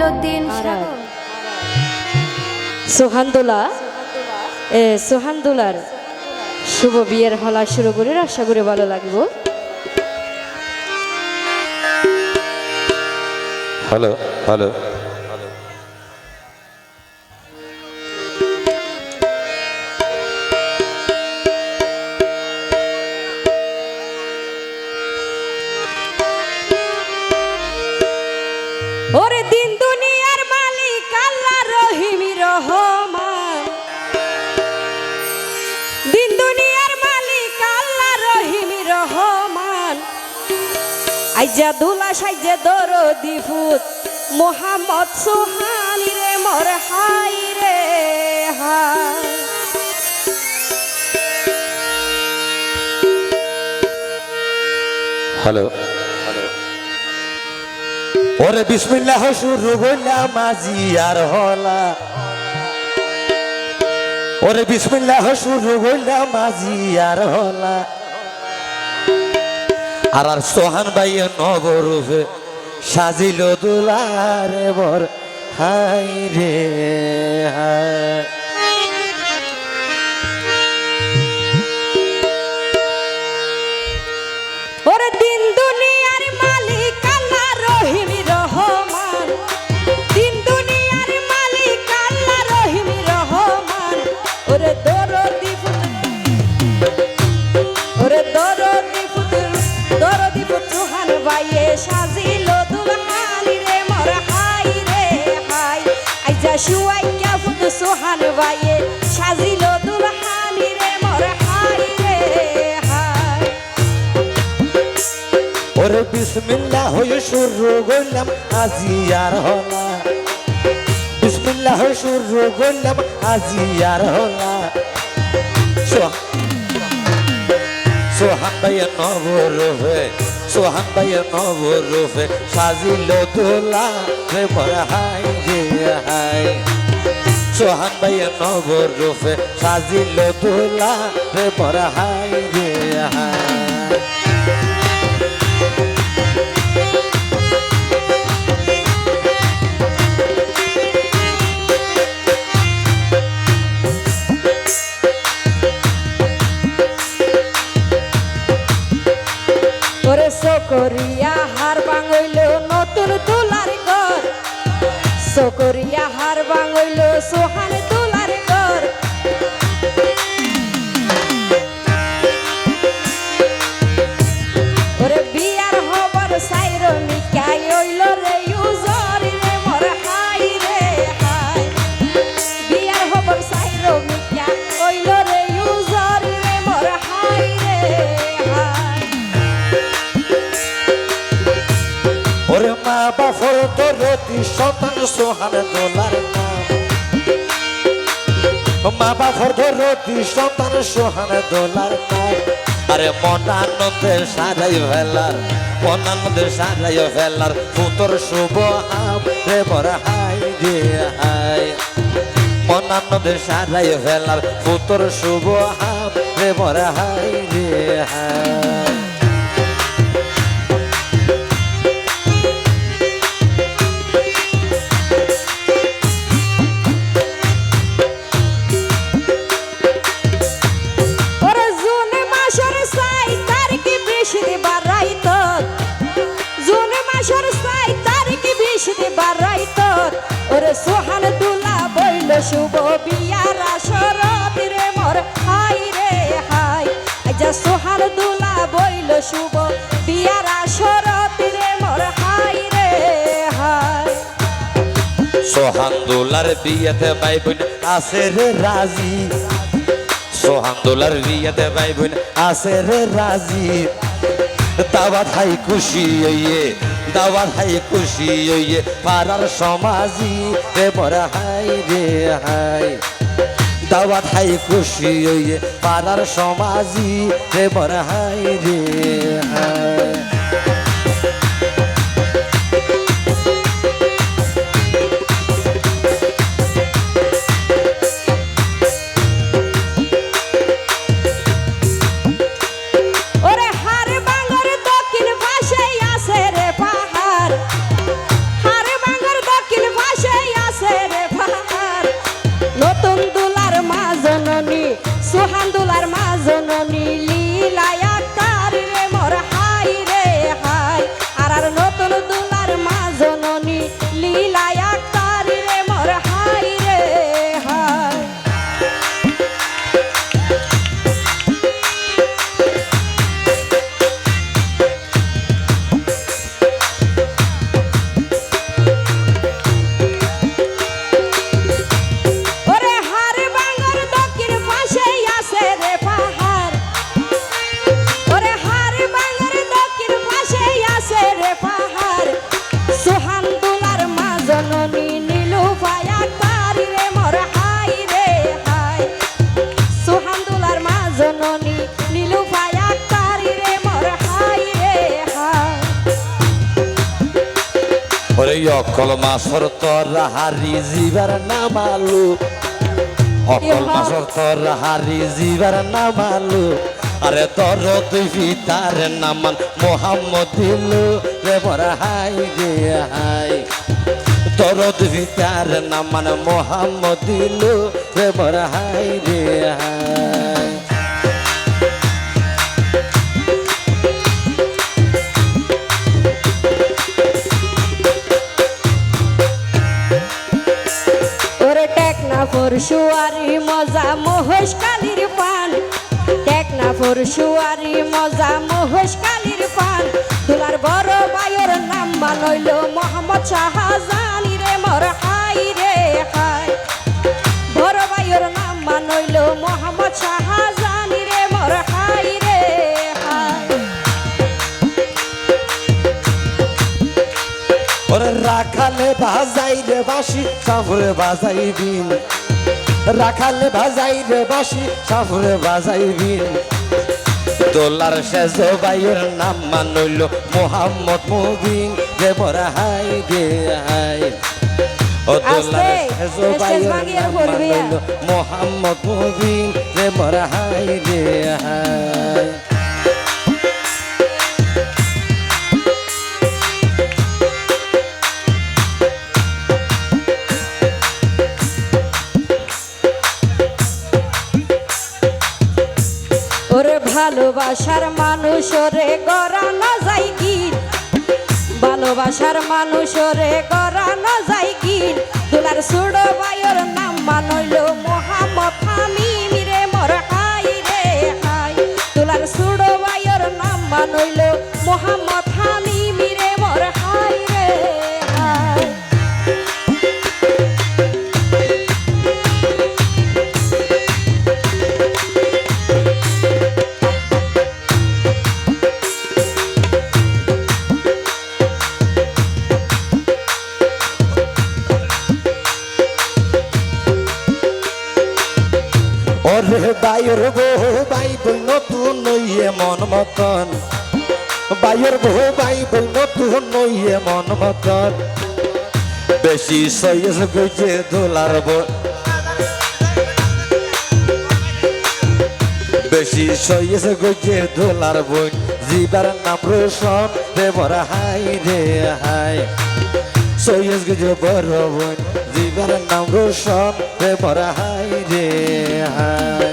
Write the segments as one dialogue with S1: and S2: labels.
S1: মঈনুদ্দিন
S2: সোহানদুলার শুভ বিয়ের হলা শুরু করে আশা করে ভালো লাগবে।
S3: হ্যালো হ্যালো
S2: ওরে দিন দুনিয়ার মালিক আল্লাহ রহিমি রহমান, দিন দুনিয়ার মালিক আল্লাহ রহিমি রহমান, আইজা দুলা সাইজে দরদি ফুত মোহাম্মদ সোহানি রে মোর হাই রে হাই।
S3: হ্যালো ওরে বিসমিল্লাহ শুরু হইলাম আজি আর হলা, ওরে বিসমিল্লাহ শুরু হইলাম আজি আর হলা, আর আর সোহান ভাই নবরূপে সাজিল দুলারে বর হাই রে হাই।
S2: ওরে দিন দুনিয়ার মালিক আল্লাহ রহিমি রহমান, দিন দুনিয়ার মালিক আল্লাহ রহিমি রহমান, ওরে দরদি ফুত সোহান ভাইয়ে সাজিল দুলহানি রে মোর হাই রে হাই। আইজা শুয়াইয়া ফুত সোহান ভাইয়ে সাজিল দুলহানি রে মোর হাই রে হাই।
S3: ওরে বিসমিল্লাহ হয়ে শুরু করলাম আজি আর হলা, বিসমিল্লাহ হয়ে শুরু করলাম আজি আর হলা, সোহান ভাইয়া নবরূপে, সোহান ভাইয়া নবরূপে সাজিল দোলা রে মোর হাই রে হাই। সোহান ভাইয়া নবরূপে সাজিল দোলা রে মোর হাই রে হাই।
S2: ওরে সকরিয়া হার ভাঙইল নতুন তুলার ঘর, সকরিয়া হার ভাঙইল সোহান তুলার ঘর, ওরে বিয়ার হবার সাইর মিকাই হইল রে ইউজর রে মোর হাই রে হাই। বিয়ার হবার সাইর মিকা হইল রে ইউজর রে মোর হাই রে হাই।
S3: ওরে মা বাফর দরদি সন্তান সোহান দোলার নাম, মা বাফর দরদি সন্তান সোহান দোলার নাম, আরে মন আনন্দের সারাই ফেলার, মন আনন্দের সারাই ফেলার পুতর শুভ হাম রে মোর হাই রে হাই। মন আনন্দের সারাই ফেলার পুতর শুভ হাম রে মোর হাই রে হাই।
S2: ওরে জুন মাসের 6 তারিখ বৃষ্টি বারাইত, জুন মাসের 6 তারিখ বৃষ্টি বারাইত, ওরে সোহান দুলা বইল শুভ বিয়ার আসরত রে মোর হাই রে হাই। আইজা সোহান দুলা বইল শুভ বিয়ার আসরত রে মোর হাই রে হাই।
S3: সোহান দোলার বিয়েতে ভাই বোন আছে রে রাজি, সোহান দোলার বিয়েতে ভাই বোন আছে রে রাজি, দাওয়াত হাই খুশি হইয়ে, দাওয়াত হাই খুশি হইয়ে পাড়ার সমাজি রে মোর হাই রে হাই। দাওয়াত হাই খুশি হইয়ে পাড়ার সমাজি রে মোর হাই রে হাই।
S2: দক্ষিণ আছে রে পাহাড় সোহান দুলার মা জননী নীলু ভায়া তারি রে মোর হাই রে হাই সোহান দুলার মা জননী নীলু ভায়া তারি রে মোর হাই রে হাই
S3: ওরে অকল মাছর তোর হারি জিবার নামালু অকল মাছর তোর হারি জিবার নামালু আরে তোর তুই পিতার নামান মোহাম্মদ দিলু রে বড় হাই রে হাই তোর তুই পিতার নামান মোহাম্মদ দিলু রে বড় হাই রে হাই
S2: ওরে টেকনা পরশুয়ারি মজা মহেশ কালির পান টেকনা পরশুয়ারি মজা মহেশ কালির পান দুলার বড় ভাইয়ের নাম মানইল মোহাম্মদ শাহজাহানি রে মোর হাই রে হাই বড় ভাইয়ের নাম মানইল মোহাম্মদ শাহজাহানি রে মোর হাই রে হাই
S3: ওরে রাখালে বাজাই রে বাসি সাফরে বাজাই বিন রাখালে বাজাই রে বাসি সাফরে বাজাই বিন দোলার শেষ ভাইয়ের নাম মানইল মোহাম্মদ মুবিন রে বড় হাই রে হাই ও দোলার শেষ ভাইয়ের নাম মানইল মোহাম্মদ মুবিন রে বড় হাই রে হাই
S2: ওরে ভালোবাসার মানুষ রে গড়ানো যায় কি ভালোবাসার মানুষ রে গড়ানো যায় কি দুলার ছোট ভাইয়ের নাম মানইল মোহাম্মদ হামিম রে মোর হাই রে হাই দুলার ছোট ভাইয়ের নাম মানইল মোহাম্মদ হামিম রে মোর হাই রে হাই
S3: ওরে বাইর বহু বাই বই নতুন নইয়ে মন মতন বাইর বহু বাই বই নতুন নইয়ে মন মতন বেশি সয়েস গইছে দোলার বেশি সয়েস গইছে দোলার বই জিবার নাম রোশন রে বড় হাই রে হাই সয়েস গইছে বড় বই জিবার নাম রোশন রে বড় হাই রে হাই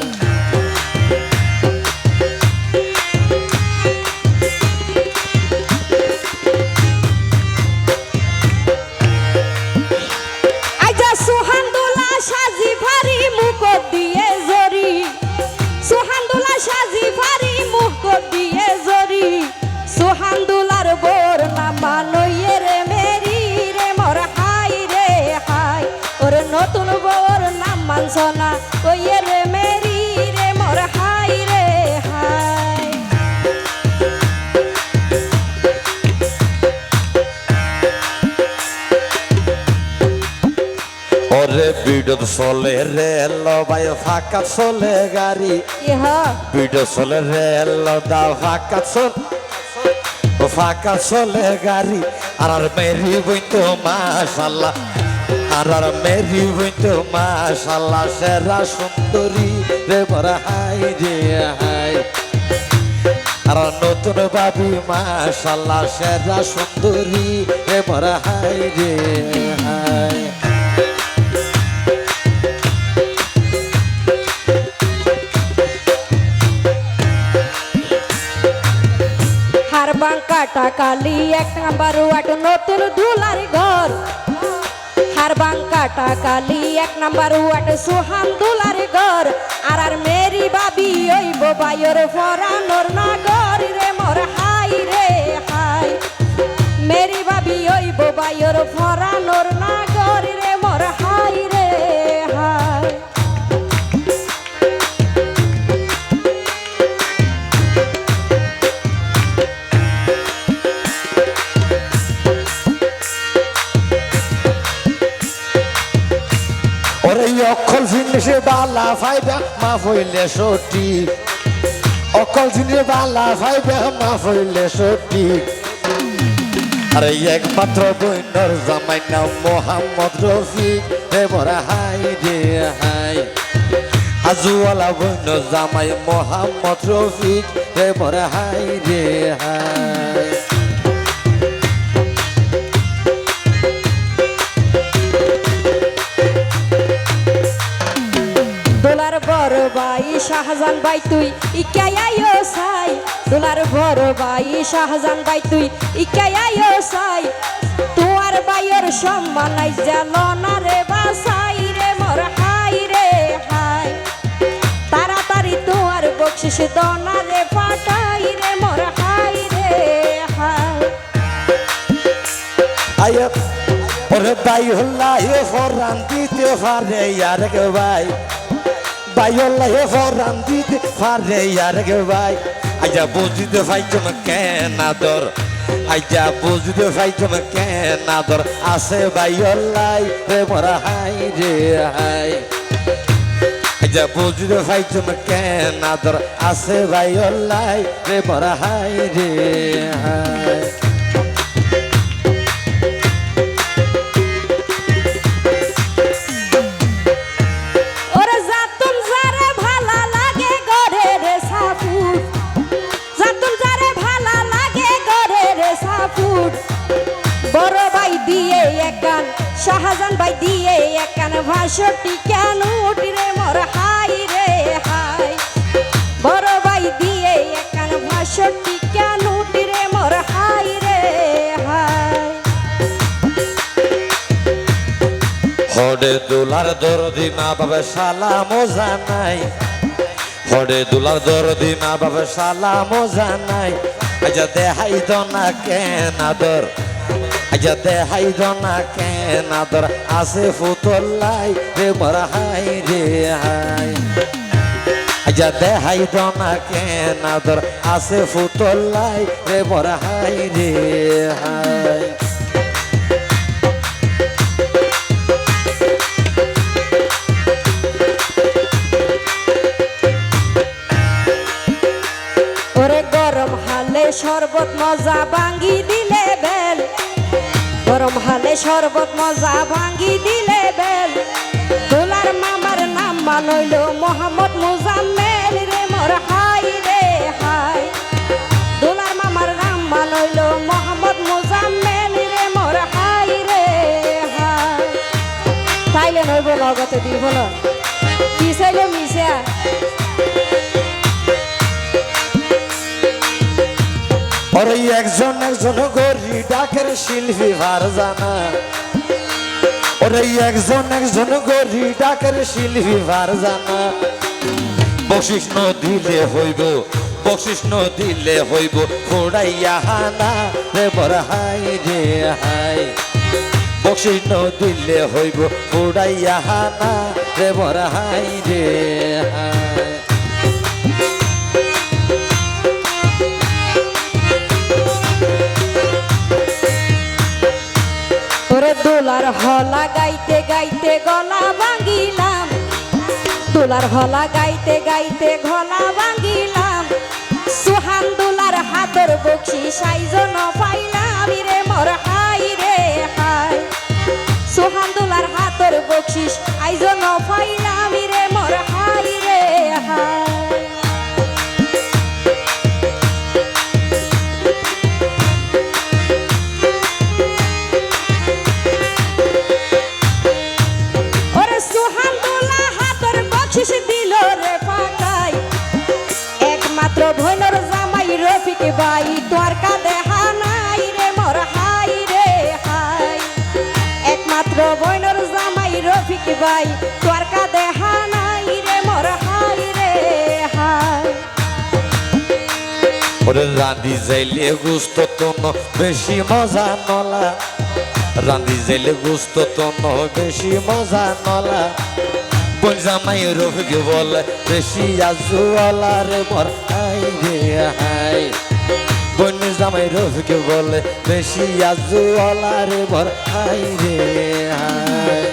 S2: আইজা সোহান দুলা সাজি ভারি মুখ দিয়ে জরি সোহান দুলা সাজি ভারি মুখ দিয়ে জরি সোহান দুলার বোর নাম মানইয়ে রে মেরি রে মোর হাই রে হাই ওর নতুন বোর নাম মানছ না ওইয়ে রে মেরি রে মোর হাই রে হাই
S3: ওরে বিদ্যুৎ চলে রেল বাই ফাঁকা চলে গাড়ি
S2: ইহা
S3: বিদ্যুৎ চলে রেল দা ফাঁকা চলে গাড়ি আর মেরি বইতো মাশাল্লাহ আর মেরি বইতো মাশাল্লাহ সেরা সুন্দরী রে বড় হাই রে হাই আর নতুন বাবি মাশাল্লাহ সেরা সুন্দরী রে বড় হাই রে হাই
S2: বাঙ্কাটা কালি এক নাম্বার ওয়াট নতুন দুলার ঘর হার বাঙ্কাটা কালি এক নাম্বার ওয়াট সোহান দুলার ঘর আর মেরি বাবি ওই বায়র ফরানোর নগর রে মোর হাই রে হাই মেরি বাবি ওই বায়র ফরানোর নগর রে মোর হাই রে হাই
S3: ওরে অকল জিনিসে বালা ফাইবা মা হইলে সঠিক অকল জিনিসে বালা ফাইবা মা হইলে সঠিক আরে একমাত্র বইনর জামাই নাম মোহাম্মদ রফিক রে মোরা হাই রে হাই হাজুওয়ালা বইনর জামাই মোহাম্মদ রফিক রে মোরা হাই রে হাই
S2: দোলার বড় ভাই শাহজান ভাই তুই ইকায়ায়ো সাই দোলার বড় ভাই শাহজান ভাই তুই ইকায়ায়ো সাই তোর ভাইয়ের সম্মান নাই জাল না রে বাসাই রে মোর হাই রে হাই তাড়াতাড়ি তোর বকশিস দনা রে পাঠাই রে মোর হাই রে হাই
S3: আয় ওরে ভাই হল্লা হে ফরান দিতে পারে ইয়ার গে ভাই ভাই হল্লা হে ফরান দিতে পারে ইয়ার গে ভাই আইয়া বুঝিতে পাইছো না কেন আদর আইয়া বুঝিতে পাইছো না কেন আদর আছে ভাই হল্লাই রে মোরা হাই রে হাই আইয়া বুঝিতে পাইছো না কেন আদর আছে ভাই হল্লাই রে মোরা হাই রে হাই
S2: বড় ভাই দিয়ে একান শাহজান ভাই দিয়ে একান ভাষটি কেন উঠি রে মোর হাই রে হাই বড় ভাই দিয়ে একান ভাষটি কেন উঠি রে মোর হাই রে হাই
S3: হরে দুলার দরদি মা বাবা সালাম জানাই হরে দুলার দরদি মা বাবা সালাম জানাই আজা দেহাই দনা কেন আদর আজা দেহাই দনা কেন আদর আছে ফুতল্লাই রে মোরা হাই রে হাই আজা দেহাই দনা কেন আদর আছে ফুতল্লাই রে মোরা হাই রে হাই
S2: ওরে গরম হালে শরবত মজা ভাঙ্গি দিলে বেল গরম হালে শরবত মজা ভাঙ্গি দিলে বেল দোলার মামার নাম মানইল মোহাম্মদ মুজাম্মেল রে মোর হাই রে হাই দোলার মামার নাম মানইল মোহাম্মদ মুজাম্মেল রে মোর হাই রে হাই তাইলে নইব নগতে দিব না কি চাইল মিশা
S3: ওরে একজন একজন গরি ডাকের শিল্পী ভার জানা ওরে একজন একজন গরি ডাকের শিল্পী ভার জানা বকশিস ন দিলে হইব বকশিস ন দিলে হইব ফোড়াইয়া হানা রে মোর হাই রে হাই বকশিস ন দিলে হইব ফোড়াইয়া হানা রে মোর হাই রে হাই
S2: ওরে দোলার হলা গাইতে গাইতে গলা ভাঙ্গিলাম দোলার হলা গাইতে গাইতে গলা ভাঙ্গিলাম সুহান দোলার হাতর বকশি সাইজন পাইলাম রে মোর হাই রে হাই সুহান দোলার হাতর বকশিস আইজন পাইলাম রে মোর হাই রে হাই বকশিস দিল রে পাকাই একমাত্র ভৈনর জামাই রফিক ভাই তোর কাঁধে হানাই রে মোর হাই রে হাই একমাত্র ভৈনর জামাই রফিক ভাই তোর কাঁধে হানাই রে মোর হাই রে হাই
S3: ওরে রাঁধি যাইলে গুস্ত তোন বেশি মজা নলা রাঁধি যাইলে গুস্ত তোন বেশি মজা নলা কোন জামাই রফিক বলে বেশি আজুয়ালা রে মোর হাই রে হাই কোন জামাই রফিক বলে বেশি আজুয়ালা রে মোর হাই রে হাই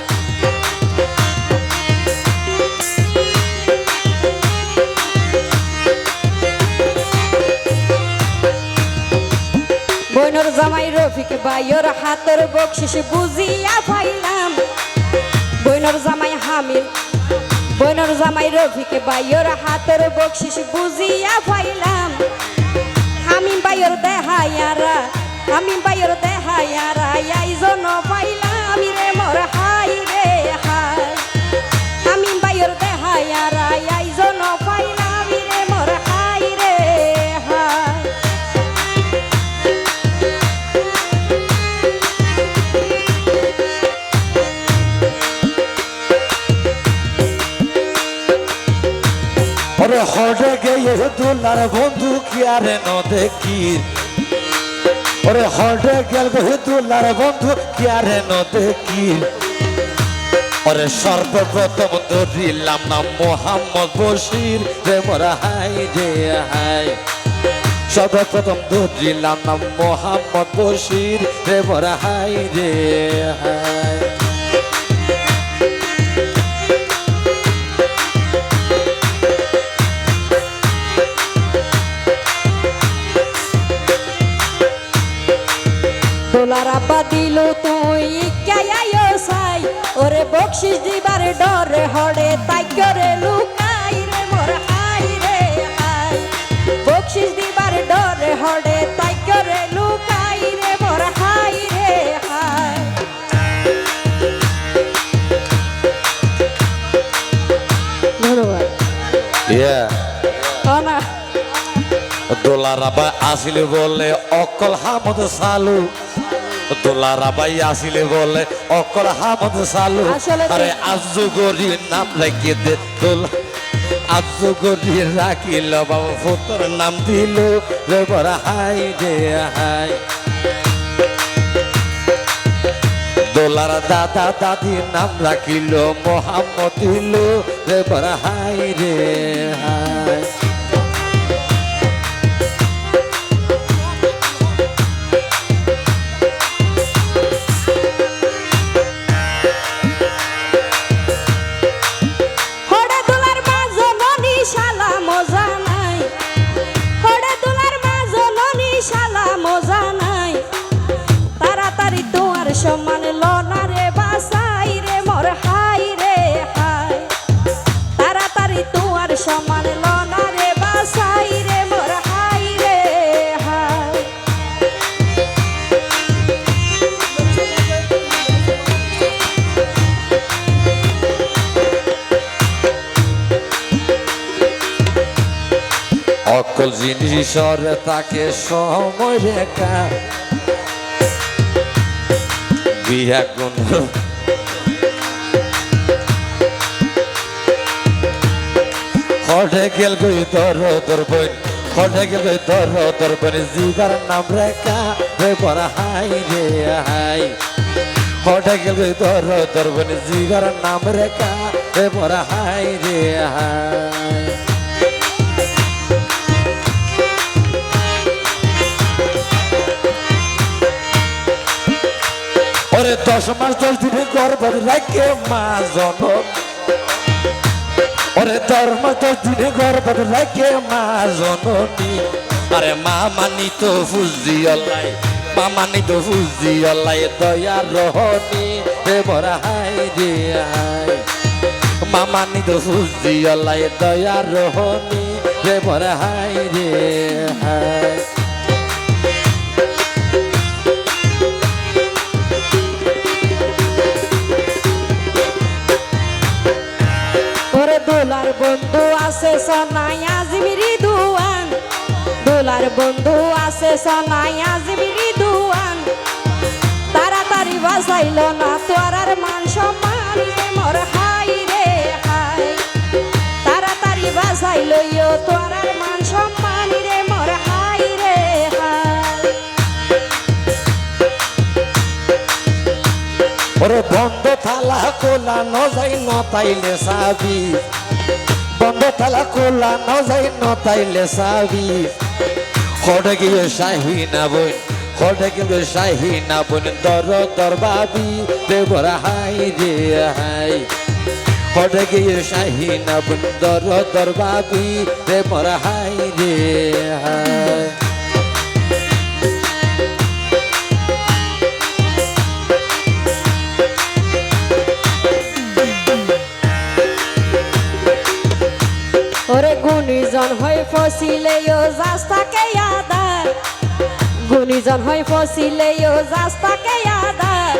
S2: রফিক ভাইয়ের হাতের বকশিস বুঝিয়া পাইলাম বইনর জামাই হামিল বইনর জামাই রফিক ভাইয়ের হাতের বকশিস বুঝিয়া পাইলাম হামিম ভাইয়ের দেহায়ারা হামিম ভাইয়ের দেহায়ারা আইজন পাইলাম রে মোর হাই রে হাই হামিম ভাইয়ের দেহায়ারা আইজন পাইলাম রে মোর হাই রে হাই
S3: ওরে হরে গিয়ে দুলার বন্ধু কি আর ন দেখি ওরে হরে গেল গে দুলার বন্ধু কি আর ন দেখি ওরে সর্বপ্রথম ধরিলাম না মোহাম্মদ বশির রে মোরা হাই রে হাই সর্বপ্রথম ধরিলাম না মোহাম্মদ বশির রে মোরা হাই রে হাই
S2: দোলার আব্বা দিল তুই কেয়াইও সাই ওরে বকশিস দিবার ডরে হড়ে তাই করে লুকাই রে মোর হাই রে হাই বকশিস দিবার ডরে হড়ে তাই করে লুকাই রে মোর হাই রে হাই ধন্যবাদ না
S3: দোলারাবাই আসিলে বলে অকল হামদ সালু দোলারাবাই আসিলে বলে অকল হামদ সালু
S2: আসলে তো-
S3: আরে আজগরি নাম রেখে দে দোলা আজগরি রাখিল বাবা ফুতর নাম দিল রে বড় হাই রে হাই দোলার দাদা দাদি নাম রাখিল মোহাম্মদ দিল রে বড় হাই রে হাই
S2: হড়ে দোলার মাঝে ননি শালা মজা নাই হড়ে দোলার মাঝে ননি শালা মজা নাই তাড়াতাড়ি তোমার সমান লনা রে বাসাই রে মোর হাই রে হাই তাড়াতাড়ি তোমার সমান লনা রে বাসাই রে মোর হাই রে হাই
S3: অকল জিনিসর তাকে সময় রেখা বিয়া কোন হঠে গেল গই তোর বোন হঠে গেল গই তোর বোন জিগার নাম রেখা রে বড় হাই রে হাই হঠে গেল গই তোর বোন জিগার নাম রেখা রে বড় হাই রে হাই ওরে 10 মাস 10 দিনে গর্ভ রেখে মা জনম ওরে 10 মাস 10 দিনে গর্ভ রেখে মা জননী আরে মা মানি তো ফুজি আল্লাহ মা মানি তো ফুজি আল্লাহ দয়া রহনি রে বড় হাই রে হাই মা মানি তো ফুজি আল্লাহ দয়া রহনি রে বড় হাই রে হাই
S2: ওরে দোলার বন্ধু আছে সোনাই আজমিরি দুয়ান দোলার বন্ধু আছে সোনাই আজমিরি দুয়ান তাড়াতাড়ি বাসাইল না তোর আর মান সম্মান রে মোর হাই রে হাই তাড়াতাড়ি বাসাইল ইয়ো তোর আর মান সম্মান রে মোর হাই রে হাই
S3: ওরে বন্ধ থালা কোলা ন যাই ন তাইলে সাবি বন্ধ থালা কোলা ন যাই ন তাইলে সাবি হড়ে গিয়ে শাহিনা বোন হড়ে গিয়ে শাহিনা বোন দর বাবি রে বড় হাই রে হাই হড়ে গিয়ে শাহিনা বোন দর বাবি রে বড় হাই রে হাই
S2: গুণীজন হয়ে ফসিলেও জাস্তাকে আদার গুণীজন হয়ে ফসিলেও জাস্তাকে আদার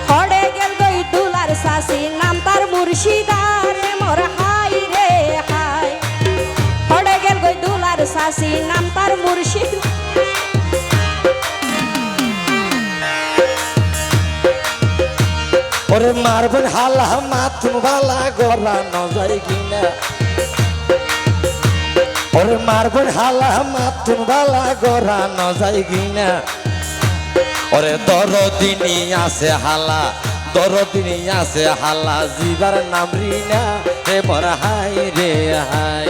S2: হড়ে গেল গই দুলার শাসি নাম তার মুর্শিদার মোর হাই রে হাই হড়ে গেল গই দুলার শাসি নাম তার মুর্শিদ
S3: ওরে মারবেন হালা মাথুন বালা গলা নজাই কিনা ওরে মারবেন হালা মাথুন বালা গলা নজাই কিনা ওরে দরদিনী আছে হালা দরদিনী আছে হালা জিবার নাম রিনা রে মোর হাই রে হাই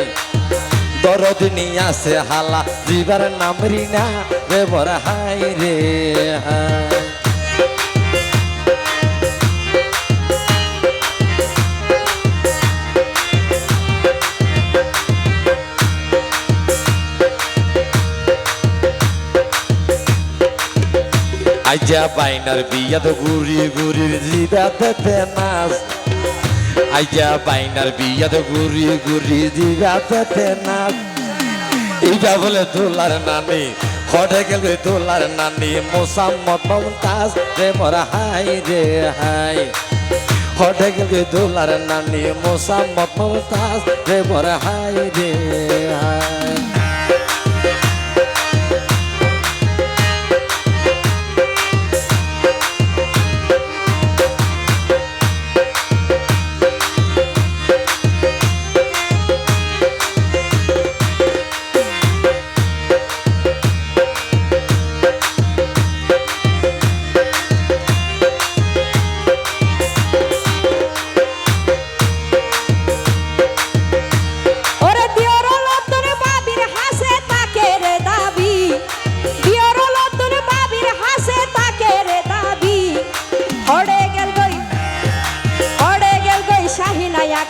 S3: দরদিনী আছে হালা জিবার নাম রিনা রে মোর হাই রে হাই আইজা বাইনার বিয়াত গুড়ি গুড়ির জিবাতে নাচ আইজা বাইনার বিয়াত গুড়ি গুড়ি জিবাতে নাচ এইটা বলে দোলার নানি হটে গেল দোলার নানি মোসাম্মদ মমতাজ রে মোর হাই রে হাই হটে গেল দোলার নানি মোসাম্মদ মমতাজ রে মোর হাই রে হাই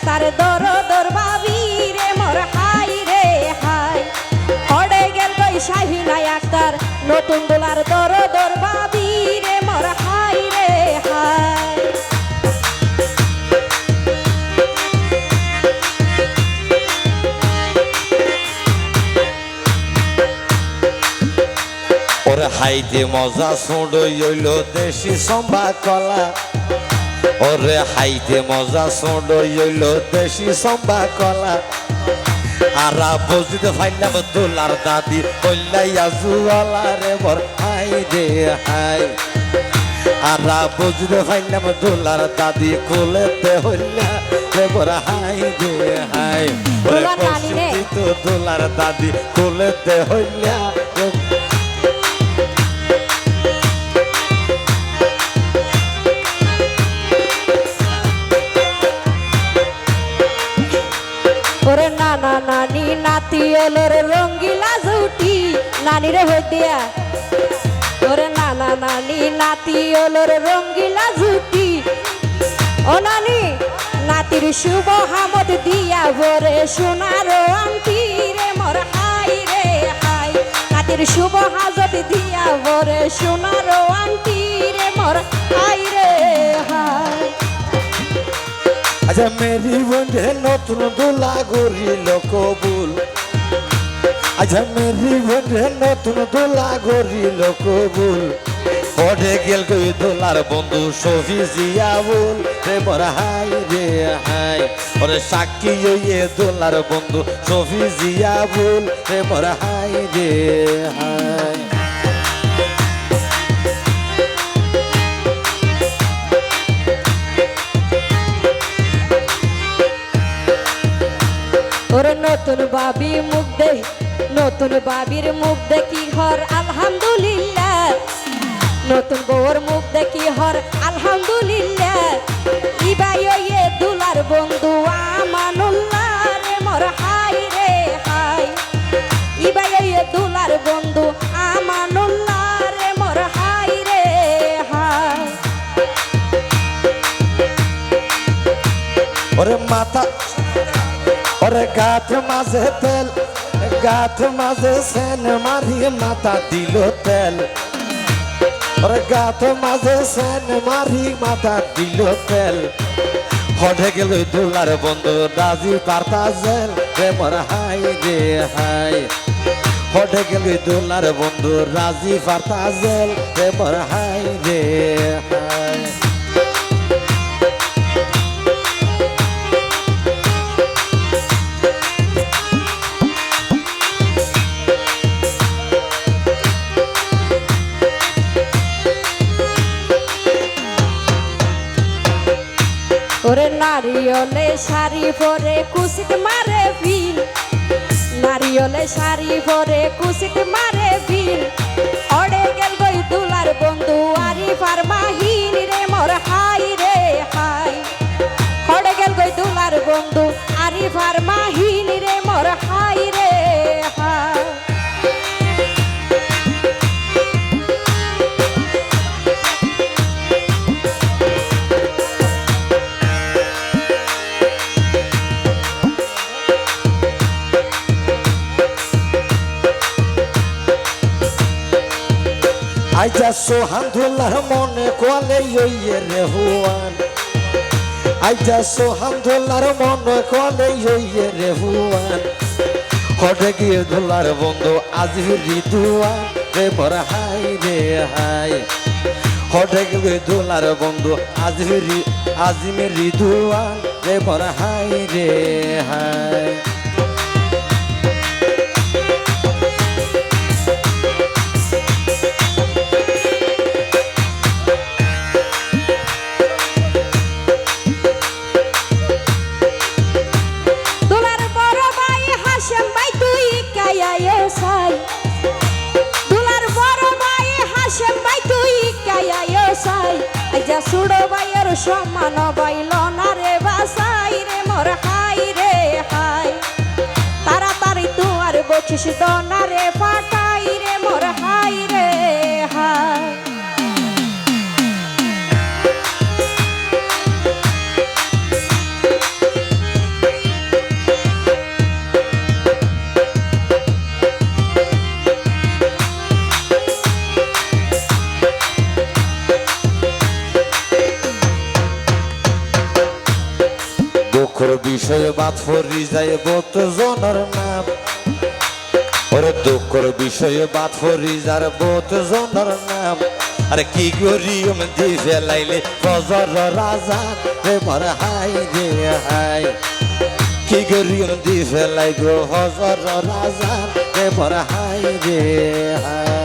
S2: তার দর দর বাবি রে মোর হাই রে হাই হড়ে গেল গই শাহিনা আক্তার নতুন দোলার দর দর বাবি রে মোর হাই রে হাই
S3: ওরে হাইতে মজা সুঁড়ই হইল দেশি সম্বা কলা ওরে হাইতে মজা সুঁড়ই হইল দেশি সম্বা কলা আরা বুঝতে ফাইলাম দোলার দাদি কল্যাইয়া জুয়ালা রে বর হাই রে হাই আরা বুঝতে ফাইলাম দোলার দাদি কোলেতে হইলা রে বর হাই রে হাই ওরে পশ্চিম দোলার দাদি কোলেতে হইলা
S2: ওরে নানা নানি নাতি এলোর রঙ্গিলা জুটি নানি রে হইয়া ওরে নানা নানি নাতি এলোর রঙ্গিলা জুটি ও নানি নাতির শুভ হামদ দিয়া ভরে সোনার আংটি রে মোর হাই রে হাই নাতির শুভ হাজত দিয়া ভরে সোনার আংটি রে মোর হাই রে হাই
S3: আচ্ছা মেরি বন্ধে নতুন দোলা গরিল কবুল আচ্ছা মেরি বন্ধে নতুন দোলা গরিল কবুল পড়ে গেল কই দোলার বন্ধু সফি জিয়াবুল রে মোর হাই রে হাই ওরে সাক্ষী ইয়ে দোলার বন্ধু সফি জিয়াবুল রে মোর হাই রে হাই
S2: ওরে নতুন বাবি মুখ দে নতুন বাবির মুখ দেখি হর আলহামদুলিল্লাহ নতুন বউর মুখ দেখি হর আলহামদুলিল্লাহ ইবাই এ দুলার বন্ধু আমানুল্লাহ রে মোর হাই রে হাই ইবাই এ দুলার বন্ধু আমানুল্লাহ রে মোর হাই রে হাই
S3: ওরে মাথা ওরে গাথ মাঝে তেল গাথ মাঝে সেন মারি মাথা দিল তেল ওরে গাথ মাঝে সেন মারি মাথা দিল তেল হঠে গেল দোলার বন্ধু রাজি পারতা জেল রে মোর হাই রে হাই হটে গেলি দোলার বন্ধু রাজি ফাতাজেল রে মোর হাই রে হাই
S2: ওরে নারিয়লে শাড়ি পরে কুশিক মারে বিল নারিয়লে শাড়ি পরে কুশিক মারে বিল অড়ে গেল গই দুলার বন্ধু আরিফ আর মাহিন রে মোর হাই রে হাই অড়ে গেল গই দুলার বন্ধু আরিফ আর মাহিন রে মোর হাই রে হাই
S3: আইজা সোহান্দুল্লাহ মনে কলে ইয়ে রে হুয়ান আইজা সোহান্দুল্লাহর মনে কলে ইয়ে রে হুয়ান হটে গিয়ে ধুলার বন্ধু আজমির রিদুয়ান রে মোর হাই রে হাই হটে গিয়ে ধুলার বন্ধু আজমির রিদুয়ান রে মোর হাই রে হাই
S2: সুড়ো বাইয়ের সমান বাইল না রে বাসাই রে মোর হাই রে হাই তাড়াতাড়ি তোমার বকিস দনা রে ফাটাই রে মোর হাই রে হাই
S3: দুঃখর বিষয়ে বাদ ফরি যায় বত জনের নাম ওরে দুঃখর বিষয়ে বাদ ফরি যার বত জনের নাম আরে কি করিম দি ফেলাইলে ফজর রাজা রে মোর হাই রে হাই কি করিম দি ফেলাই গো ফজর রাজা রে মোর হাই রে হাই